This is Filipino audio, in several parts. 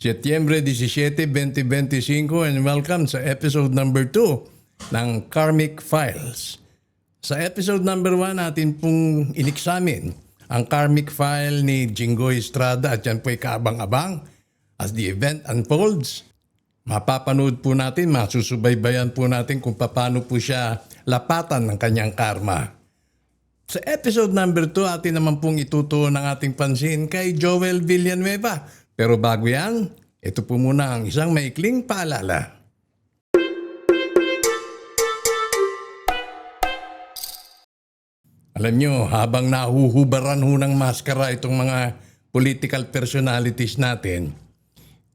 Setyembre 17, 2025 and welcome sa episode number 2 ng Karmic Files. Sa episode number 1 natin pong inexamine ang Karmic File ni Jinggoy Estrada at yan po'y kaabang-abang as the event unfolds. Mapapanood po natin, masusubaybayan po natin kung paano po siya lapatan ng kanyang karma. Sa episode number 2, atin naman pong itutuon ng ating pansin kay Joel Villanueva. Pero bago yan, ito po muna ang isang maikling paalala. Alam nyo, habang nahuhubaran ho ng maskara itong mga political personalities natin,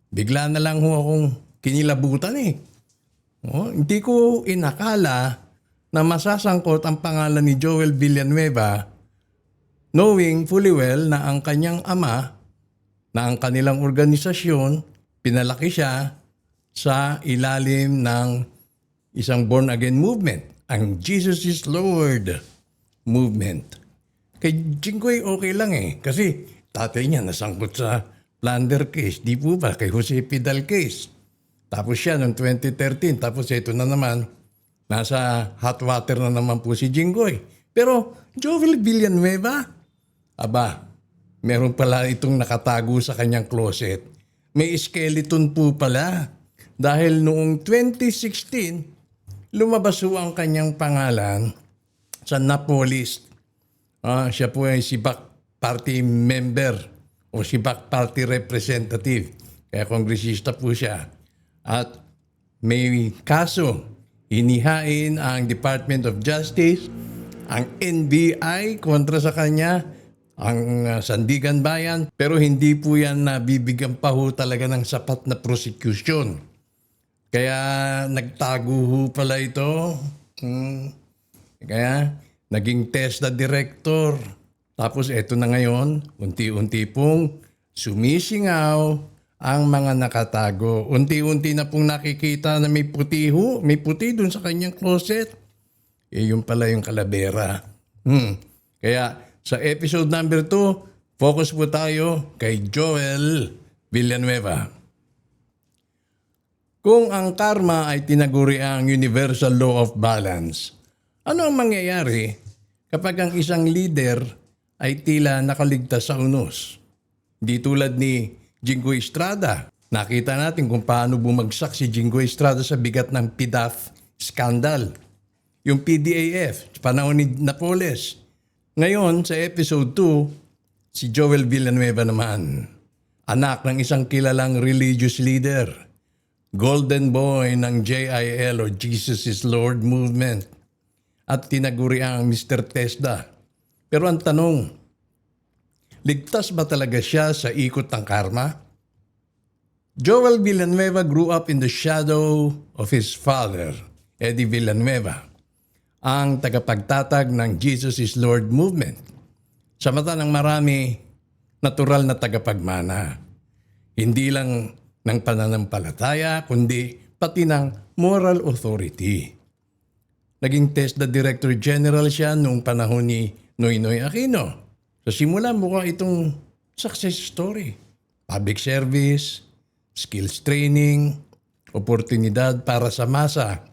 bigla na lang ho akong kinilabutan eh. Hindi ko inakala na masasangkot ang pangalan ni Joel Villanueva knowing fully well na ang kanyang ama na ang kanilang organisasyon, pinalaki siya sa ilalim ng isang born-again movement, ang Jesus is Lord movement. Kay Jinggoy okay lang eh, kasi tatay niya nasangkot sa plunder case, di po ba, kay Jose Pidal case. Tapos siya noong 2013, tapos ito na naman, nasa hot water na naman po si Jinggoy. Pero Joel Villanueva, aba, meron pala itong nakatago sa kanyang closet. May skeleton po pala. Dahil noong 2016, lumabas po ang kanyang pangalan sa Napolis. Siya po ay Sibak Party member o Sibak Party representative. Kaya kongresista po siya. At may kaso, inihain ang Department of Justice, ang NBI kontra sa kanya, ang Sandigan Bayan, pero hindi po yan nabibigyan pa ho talaga ng sapat na prosecution. Kaya nagtago ho pala ito. Kaya naging TESDA director. Tapos eto na ngayon, unti-unti pong sumisingaw ang mga nakatago. Unti-unti na pong nakikita na may puti ho, may puti dun sa kanyang closet. Yun pala yung kalabera. Kaya sa episode number 2, focus po tayo kay Joel Villanueva. Kung ang karma ay tinaguri ang universal law of balance, ano ang mangyayari kapag ang isang leader ay tila nakaligtas sa unos? Di tulad ni Jinggoy Estrada. Nakita natin kung paano bumagsak si Jinggoy Estrada sa bigat ng PDAF scandal. Yung PDAF, panahon ni Napoles. Ngayon, sa episode 2, si Joel Villanueva naman, anak ng isang kilalang religious leader, golden boy ng JIL o Jesus is Lord movement, at tinaguri ang Mr. TESDA. Pero ang tanong, ligtas ba talaga siya sa ikot ng karma? Joel Villanueva grew up in the shadow of his father, Eddie Villanueva, ang tagapagtatag ng Jesus is Lord movement. Sa mata ng marami, natural na tagapagmana. Hindi lang ng pananampalataya, kundi pati ng moral authority. Naging TESDA Director General siya noong panahon ni Noynoy Aquino. Sa simula mukhang itong success story. Public service, skills training, oportunidad para sa masa.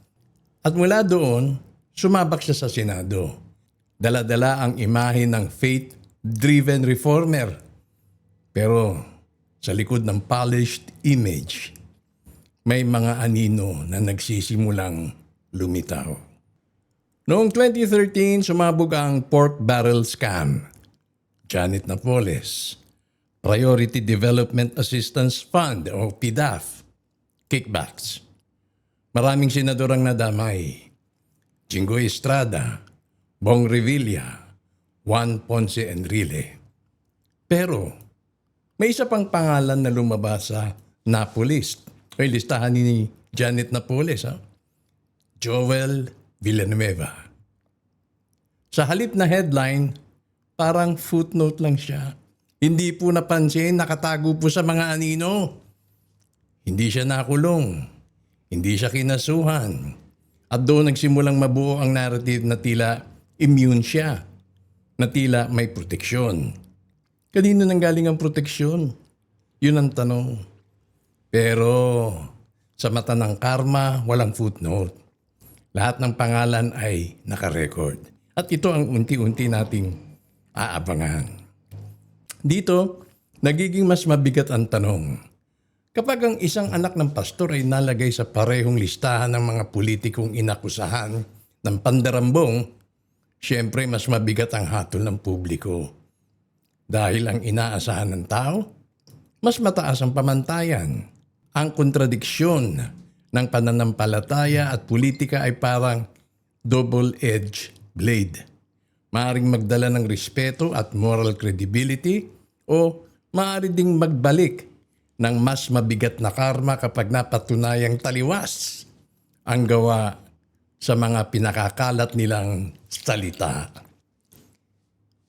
At mula doon, sumabak siya sa Senado. Dala-dala ang imahe ng faith-driven reformer. Pero sa likod ng polished image, may mga anino na nagsisimulang lumitaw. Noong 2013, sumabog ang pork barrel scam. Janet Napoles, Priority Development Assistance Fund o PDAF, kickbacks. Maraming senador ang nadamay. Jinggoy Estrada, Bong Revilla, Juan Ponce Enrile. Pero may isa pang pangalan na lumabas sa Napolis. May listahan ni Janet Napoles. Joel Villanueva. Sa halip na headline, parang footnote lang siya. Hindi po napansin, nakatago po sa mga anino. Hindi siya nakulong. Hindi siya kinasuhan. At doon nagsimulang mabuo ang narrative na tila immune siya, na tila may proteksyon. Kanino nanggaling ang proteksyon? Yun ang tanong. Pero sa mata ng karma, walang footnote. Lahat ng pangalan ay nakarecord. At ito ang unti-unti nating aabangan. Dito, nagiging mas mabigat ang tanong. Kapag ang isang anak ng pastor ay nalagay sa parehong listahan ng mga politikong inakusahan ng pandarambong, siyempre mas mabigat ang hatol ng publiko. Dahil ang inaasahan ng tao, mas mataas ang pamantayan. Ang kontradiksyon ng pananampalataya at politika ay parang double-edged blade. Maaaring magdala ng respeto at moral credibility o maaari ding magbalik ng mas mabigat na karma kapag napatunayang taliwas ang gawa sa mga pinakakalat nilang salita.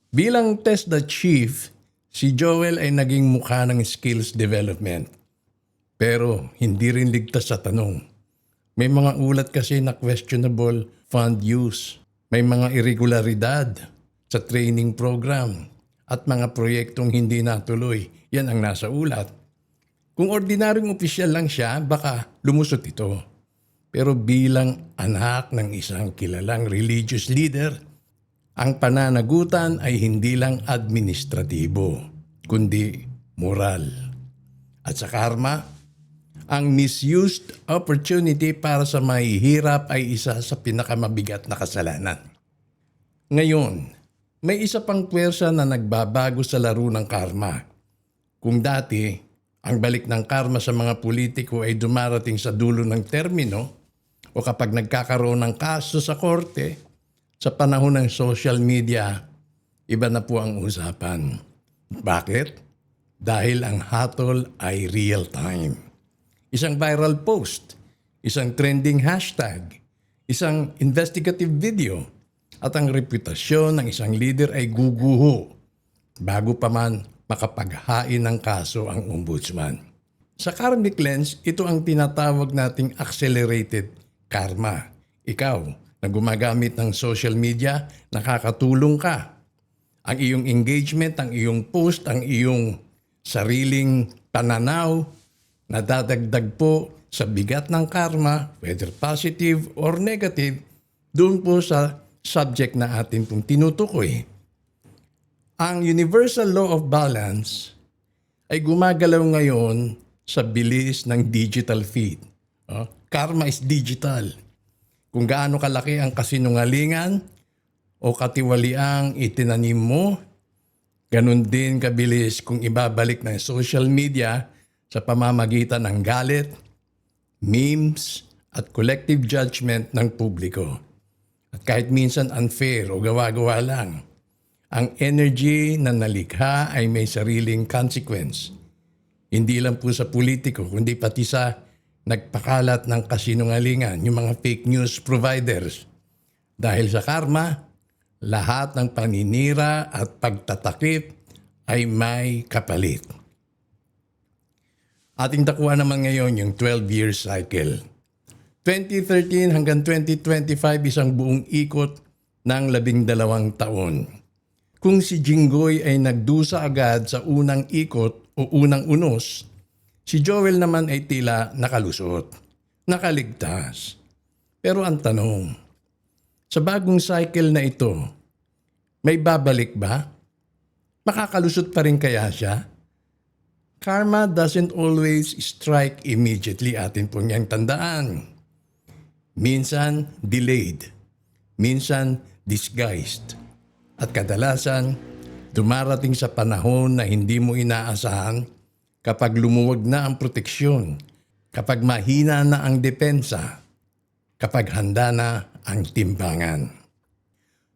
Bilang test the chief, si Joel ay naging mukha ng skills development. Pero hindi rin ligtas sa tanong. May mga ulat kasi na questionable fund use. May mga irregularidad sa training program at mga proyektong hindi natuloy. Yan ang nasa ulat. Kung ordinaryong opisyal lang siya, baka lumusot ito. Pero bilang anak ng isang kilalang religious leader, ang pananagutan ay hindi lang administratibo, kundi moral. At sa karma, ang misused opportunity para sa mahihirap ay isa sa pinakamabigat na kasalanan. Ngayon, may isa pang puwersa na nagbabago sa laro ng karma. Kung dati, ang balik ng karma sa mga politiko ay dumarating sa dulo ng termino o kapag nagkakaroon ng kaso sa korte, sa panahon ng social media, iba na po ang usapan. Bakit? Dahil ang hatol ay real time. Isang viral post, isang trending hashtag, isang investigative video, at ang reputasyon ng isang leader ay guguho bago pa man makapaghain ng kaso ang ombudsman. Sa karmic lens, ito ang tinatawag nating accelerated karma. Ikaw, na gumagamit ng social media, nakakatulong ka. Ang iyong engagement, ang iyong post, ang iyong sariling pananaw, nadadagdag po sa bigat ng karma, whether positive or negative, doon po sa subject na atin pong tinutukoy. Ang Universal Law of Balance ay gumagalaw ngayon sa bilis ng digital feed. Karma is digital. Kung gaano kalaki ang kasinungalingan o katiwaliang itinanim mo, ganun din kabilis kung ibabalik ng social media sa pamamagitan ng galit, memes, at collective judgment ng publiko. At kahit minsan unfair o gawa-gawa lang, ang energy na nalikha ay may sariling consequence. Hindi lang po sa politiko, kundi pati sa nagpakalat ng kasinungalingan, yung mga fake news providers. Dahil sa karma, lahat ng paninira at pagtatakip ay may kapalit. Ating dakuha naman ngayon yung 12-year cycle. 2013 hanggang 2025, isang buong ikot ng 12 taon. Kung si Jinggoy ay nagdusa agad sa unang ikot o unang unos, si Joel naman ay tila nakalusot, nakaligtas. Pero ang tanong, sa bagong cycle na ito, may babalik ba? Makakalusot pa rin kaya siya? Karma doesn't always strike immediately, atin po niyang tandaan. Minsan delayed, minsan disguised, at kadalasan dumarating sa panahon na hindi mo inaasahan kapag lumuwag na ang proteksyon, kapag mahina na ang depensa, kapag handa na ang timbangan.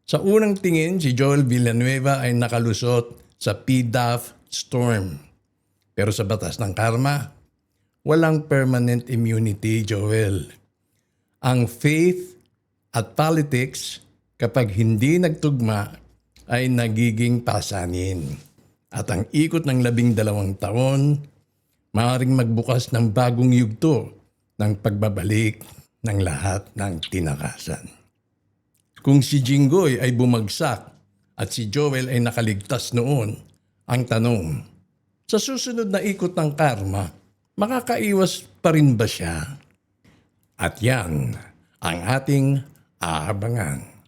Sa unang tingin, si Joel Villanueva ay nakalusot sa PDAF storm. Pero sa batas ng karma, walang permanent immunity, Joel. Ang faith at politics, kapag hindi nagtugma, ay nagiging pasanin. At ang ikot ng 12 taon, maaaring magbukas ng bagong yugto ng pagbabalik ng lahat ng tinakasan. Kung si Jinggoy ay bumagsak at si Joel ay nakaligtas noon, ang tanong, sa susunod na ikot ng karma, makakaiwas pa rin ba siya? At yan ang ating aabangan.